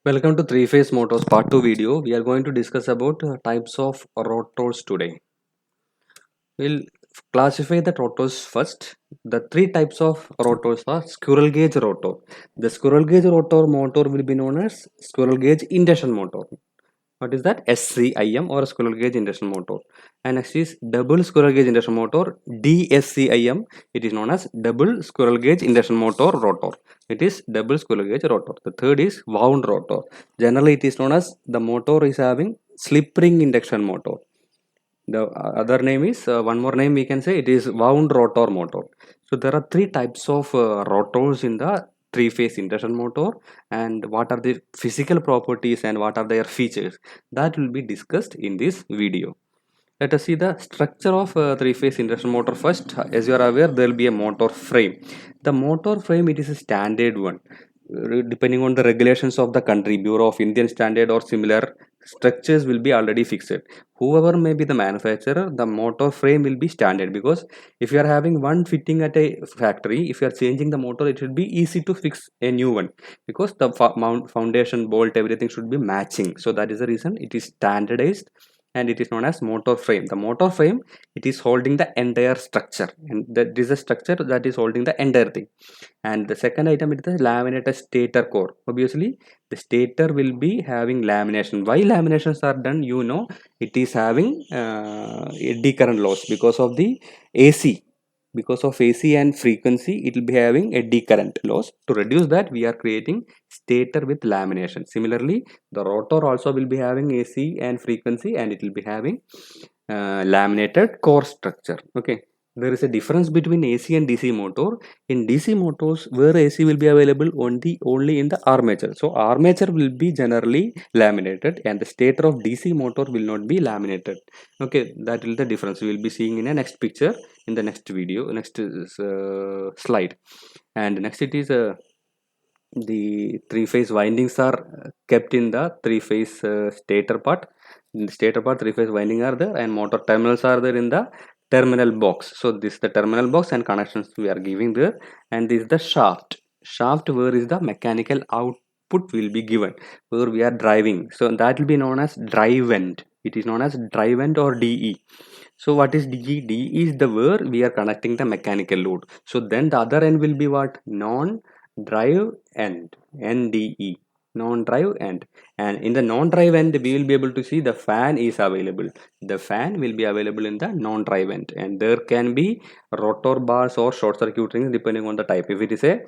Welcome to Three Phase Motors Part 2 video. We are going to discuss about types of rotors today. We'll classify the rotors first. The three types of rotors are squirrel gauge rotor. The squirrel gauge rotor motor will be known as squirrel gauge induction motor. What is that? SCIM or squirrel gauge induction motor. And next is double squirrel gauge induction motor, DSCIM. It is known as double squirrel gauge induction motor rotor. It is double squirrel gauge rotor. The third is wound rotor. Generally it is known as the motor is having slip ring induction motor. The other name is one more name we can say it is wound rotor motor. So there are three types of rotors in the three phase induction motor, and what are the physical properties and what are their features, that will be discussed in this video. Let us see the structure of three phase induction motor first. As you are aware, there will be a motor frame. The motor frame, it is a standard one. Depending on the regulations of the country, Bureau of Indian Standard or similar structures will be already fixed. Whoever may be the manufacturer, the motor frame will be standard, because if you are having one fitting at a factory, if you are changing the motor, it will be easy to fix a new one, because the foundation bolt everything should be matching. So that is the reason it is standardized, and it is known as motor frame. The motor frame, it is holding the entire structure, and that is a structure that is holding the entire thing. And the second item is the laminated stator core. Obviously the stator will be having lamination. Why laminations are done, it is having eddy current loss because of the AC. Because of AC and frequency, it will be having eddy current loss. To reduce that, we are creating stator with lamination. Similarly, the rotor also will be having AC and frequency, and it will be having laminated core structure. Okay, there is a difference between AC and DC motor. In DC motors, where AC will be available only in the armature. So armature will be generally laminated, and the stator of DC motor will not be laminated. Okay, that is the difference. We will be seeing in a next picture, in the next video, next slide. And next it is the three phase windings are kept in the three phase stator part. In the stator part, three phase winding are there, and motor terminals are there in the terminal box. So this is the terminal box and connections we are giving there. And this is the shaft where is the mechanical output will be given, where we are driving. So that will be known as drive end. It is known as drive end or DE. So what is DE? DE is the where we are connecting the mechanical load. So then the other end will be what? Non-drive end, NDE, non-drive end. And in the non-drive end, we will be able to see the fan is available. The fan will be available in the non-drive end, and there can be rotor bars or short circuit rings depending on the type. If it is a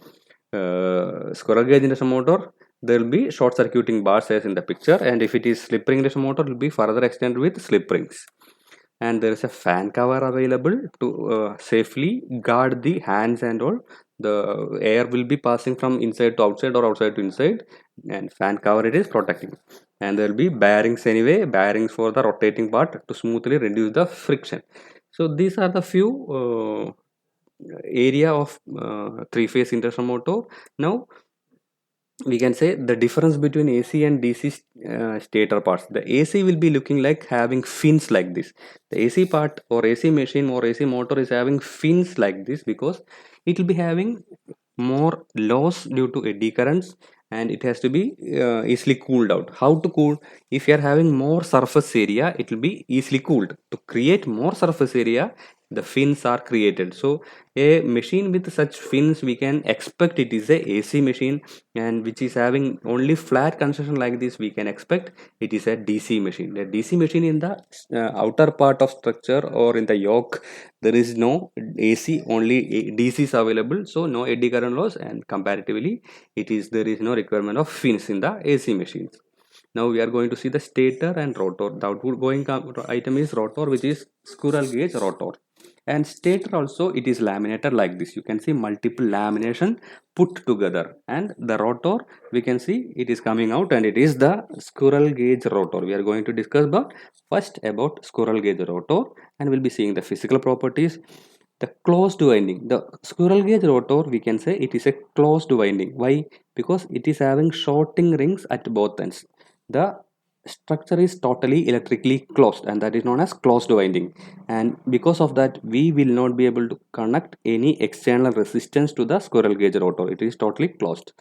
squirrel gauge induction motor, there will be short circuiting bars as in the picture, and if it is slip ring induction motor, it will be further extended with slip rings. And there is a fan cover available to safely guard the hands and all. The air will be passing from inside to outside or outside to inside, and fan cover it is protecting. And there will be bearings anyway, bearings for the rotating part to smoothly reduce the friction. So these are the few area of three phase induction motor. Now we can say the difference between AC and DC stator parts. The AC will be looking like having fins like this. The AC part or AC machine or AC motor is having fins like this because it will be having more loss due to eddy currents, and it has to be easily cooled out. How to cool? If you are having more surface area, it will be easily cooled. To create more surface area, the fins are created. So a machine with such fins, we can expect it is a AC machine, and which is having only flat construction like this, we can expect it is a DC machine. A DC machine, in the outer part of structure or in the yoke, there is no AC, only DC is available, so no eddy current loss, and comparatively there is no requirement of fins in the AC machines. Now we are going to see the stator and rotor. The output going item is rotor, which is squirrel gauge rotor. And stator also, it is laminated like this. You can see multiple lamination put together, and the rotor, we can see it is coming out, and it is the squirrel gauge rotor. We are going to discuss about squirrel gauge rotor, and we'll be seeing the physical properties. The closed winding, the squirrel gauge rotor, we can say it is a closed winding. Why? Because it is having shorting rings at both ends. The structure is totally electrically closed, and that is known as closed winding. And because of that, we will not be able to connect any external resistance to the squirrel gauge rotor. It is totally closed,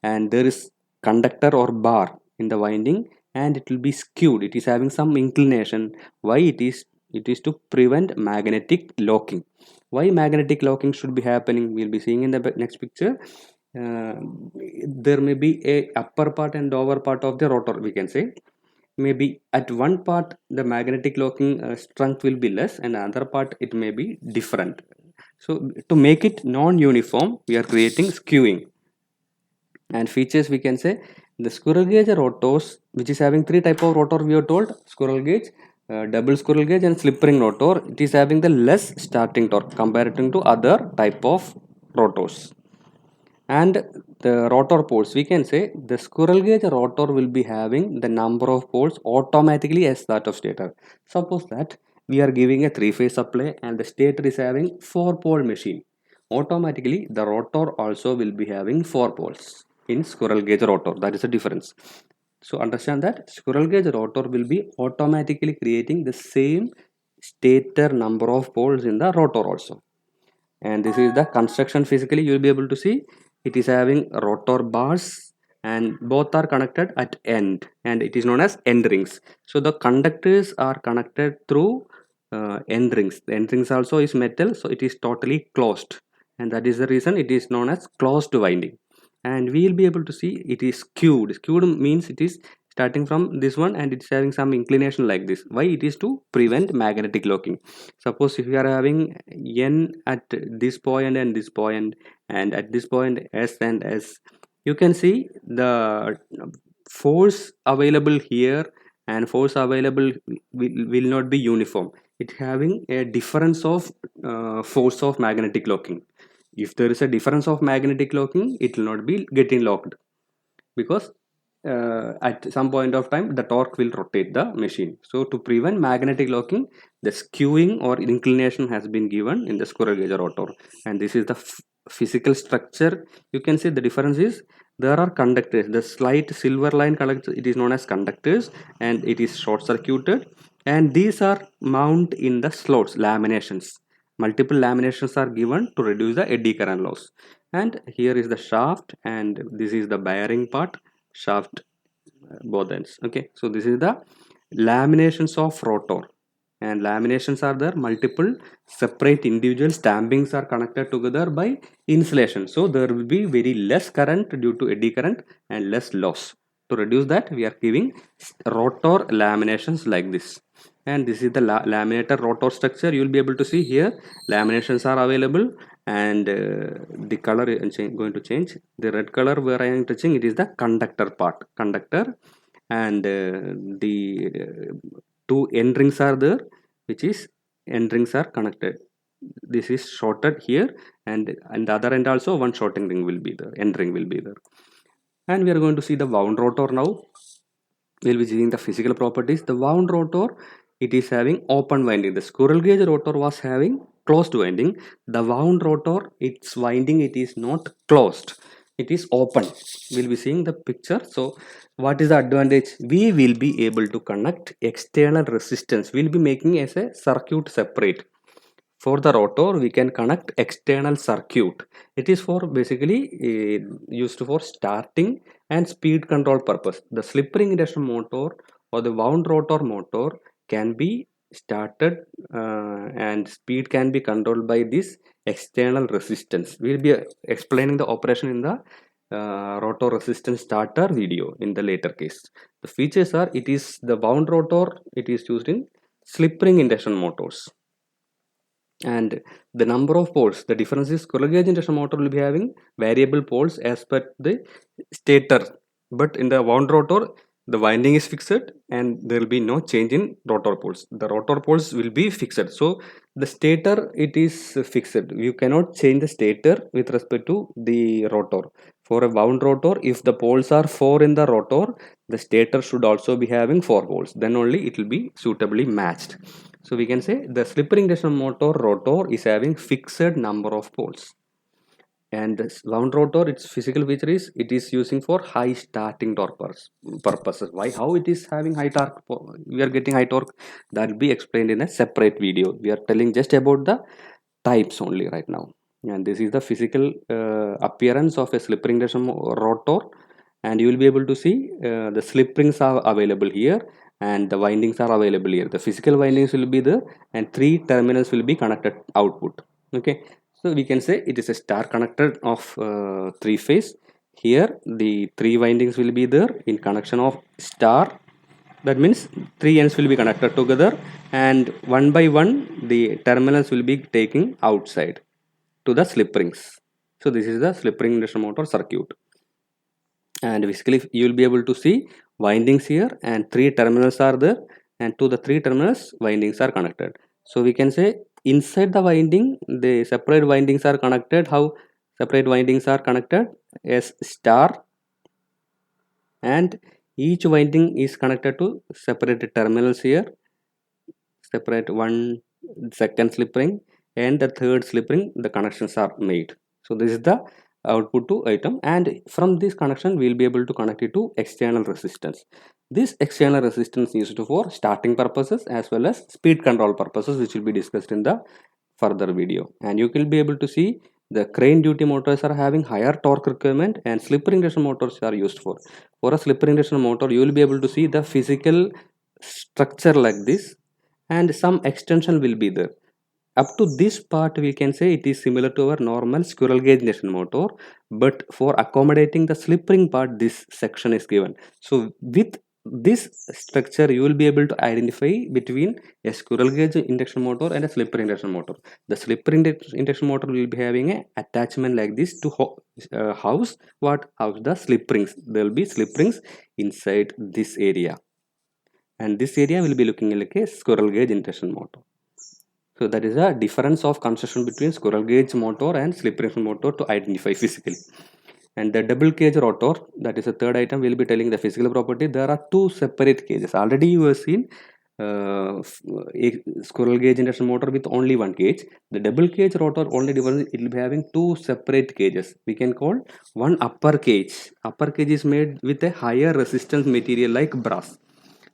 and there is conductor or bar in the winding, and it will be skewed. It is having some inclination. Why? It is to prevent magnetic locking. Why magnetic locking should be happening? We'll be seeing in the next picture. uh, there may be a upper part and lower part of the rotor, we can say. Maybe at one part the magnetic locking strength will be less, and another part it may be different. So to make it non-uniform, we are creating skewing. And features, we can say, the squirrel gauge rotors, which is having three type of rotor, we are told: squirrel gauge, double squirrel gauge, and slip ring rotor. It is having the less starting torque compared to other type of rotors. And the rotor poles, we can say the squirrel gauge rotor will be having the number of poles automatically as that of stator. Suppose that we are giving a three-phase supply and the stator is having four-pole machine. Automatically the rotor also will be having four poles in squirrel gauge rotor. That is the difference. So understand that squirrel gauge rotor will be automatically creating the same stator number of poles in the rotor also. And this is the construction. Physically you will be able to see it is having rotor bars, and both are connected at end, and it is known as end rings. So the conductors are connected through end rings. The end rings also is metal, so it is totally closed, and that is the reason it is known as closed winding. And we will be able to see it is skewed. Skewed means it is starting from this one and it's having some inclination like this. Why? It is to prevent magnetic locking. Suppose if you are having n at this point and this point, and at this point s and s, you can see the force available here and force available will not be uniform. It having a difference of force of magnetic locking. If there is a difference of magnetic locking, it will not be getting locked, because at some point of time the torque will rotate the machine. So to prevent magnetic locking, the skewing or inclination has been given in the squirrel gauge rotor. And this is the physical structure. You can see the difference is there are conductors. The slight silver line conductor, it is known as conductors, and it is short circuited, and these are mount in the slots, laminations. Multiple laminations are given to reduce the eddy current loss. And here is the shaft, and this is the bearing part, shaft, both ends. Okay, so this is the laminations of rotor, and laminations are there. Multiple separate individual stampings are connected together by insulation, so there will be very less current due to eddy current and less loss. To reduce that, we are giving rotor laminations like this. And this is the laminated rotor structure. You will be able to see here laminations are available, and the color is going to change. The red color where I am touching, it is the conductor part, conductor, and the two end rings are there, which is end rings are connected. This is shorted here, and the other end also one shorting ring will be there, end ring will be there. And we are going to see the wound rotor now. We'll be seeing the physical properties. The wound rotor, it is having open winding. The squirrel gauge rotor was having closed winding. The wound rotor, its winding, it is not closed, it is open. We'll be seeing the picture. So what is the advantage? We will be able to connect external resistance. We'll be making as a circuit separate. For the rotor, we can connect external circuit. It is for basically used for starting and speed control purpose. The slip ring induction motor or the wound rotor motor can be started and speed can be controlled by this external resistance. We will be explaining the operation in the rotor resistance starter video in the later case. The features are, it is the wound rotor, it is used in slip ring induction motors. And the number of poles, the difference is squirrel gauge induction motor will be having variable poles as per the stator, but in the wound rotor the winding is fixed and there will be no change in rotor poles. The rotor poles will be fixed. So the stator, it is fixed. You cannot change the stator with respect to the rotor. For a wound rotor, if the poles are 4 in the rotor, the stator should also be having 4 poles, then only it will be suitably matched. So we can say the slip ring induction motor rotor is having fixed number of poles, and this wound rotor, its physical feature is it is using for high starting torque purposes. Why? How it is having high torque? We are getting high torque, that will be explained in a separate video. We are telling just about the types only right now. And this is the physical appearance of a slip ring induction rotor. and you will be able to see the slip rings are available here and the windings are available here. The physical windings will be there and three terminals will be connected output. Okay, so we can say it is a star connected of three phase. Here the three windings will be there in connection of star. That means three ends will be connected together, and one by one the terminals will be taking outside to the slip rings. So this is the slip ring induction motor circuit, and basically you will be able to see windings here and three terminals are there, and to the three terminals windings are connected. So we can say inside the winding the separate windings are connected. How separate windings are connected? As star, and each winding is connected to separate terminals here. Separate one second slip ring and the third slip ring, the connections are made. So this is the output to item, and from this connection we will be able to connect it to external resistance. This external resistance is used for starting purposes as well as speed control purposes, which will be discussed in the further video. And you will be able to see the crane duty motors are having higher torque requirement, and slip ring induction motors are used for a slip ring induction motor. You will be able to see the physical structure like this, and some extension will be there. Up to this part we can say it is similar to our normal squirrel cage induction motor, but for accommodating the slip ring part this section is given. So with this structure you will be able to identify between a squirrel cage induction motor and a slip ring induction motor. The slip ring induction motor will be having a attachment like this to house the slip rings. There will be slip rings inside this area, and this area will be looking like a squirrel cage induction motor. So that is a difference of construction between squirrel cage motor and slip ring motor to identify physically. And the double cage rotor, that is the third item, will be telling the physical property. There are two separate cages. Already you have seen a squirrel cage induction motor with only one cage. The double cage rotor only difference, it will be having two separate cages. We can call one upper cage. Upper cage is made with a higher resistance material like brass.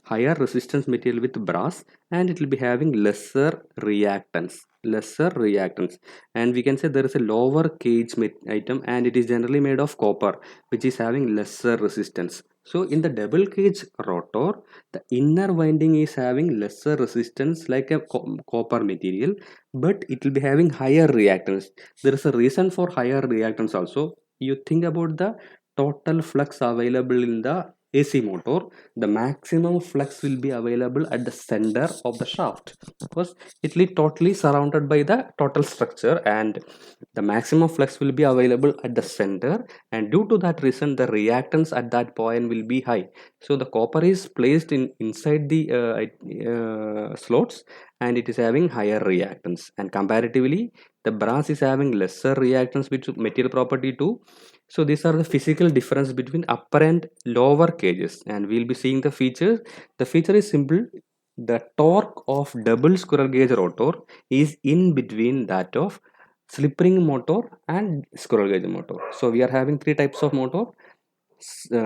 Higher resistance material with brass, and it will be having lesser reactance. And we can say there is a lower cage item, and it is generally made of copper, which is having lesser resistance. So in the double cage rotor, the inner winding is having lesser resistance like a copper material, but it will be having higher reactance. There is a reason for higher reactance also. You think about the total flux available in the AC motor. The maximum flux will be available at the center of the shaft, because it will be totally surrounded by the total structure, and the maximum flux will be available at the center, and due to that reason the reactance at that point will be high. So the copper is placed inside the slots, and it is having higher reactance, and comparatively the brass is having lesser reactance with material property too. So these are the physical difference between upper and lower cages, and we'll be seeing the features. The feature is simple. The torque of double squirrel cage rotor is in between that of slip ring motor and squirrel cage motor. So we are having three types of motor: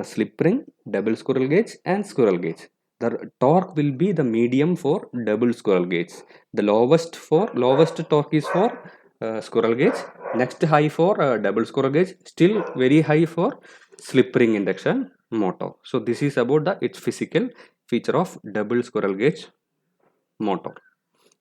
slip ring, double squirrel cage, and squirrel cage. The torque will be the medium for double squirrel cage. The lowest torque is for squirrel gauge. Next high for double squirrel gauge. Still very high for slip ring induction motor. So this is about its physical feature of double squirrel gauge motor.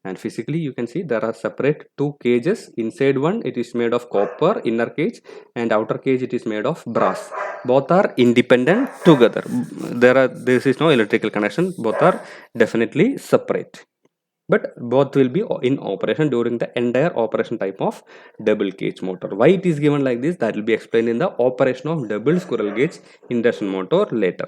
And physically you can see there are separate two cages. Inside one it is made of copper inner cage, and outer cage it is made of brass. Both are independent together. This is no electrical connection. Both are definitely separate, but both will be in operation during the entire operation type of double cage motor. Why it is given like this, that will be explained in the operation of double squirrel cage induction motor later.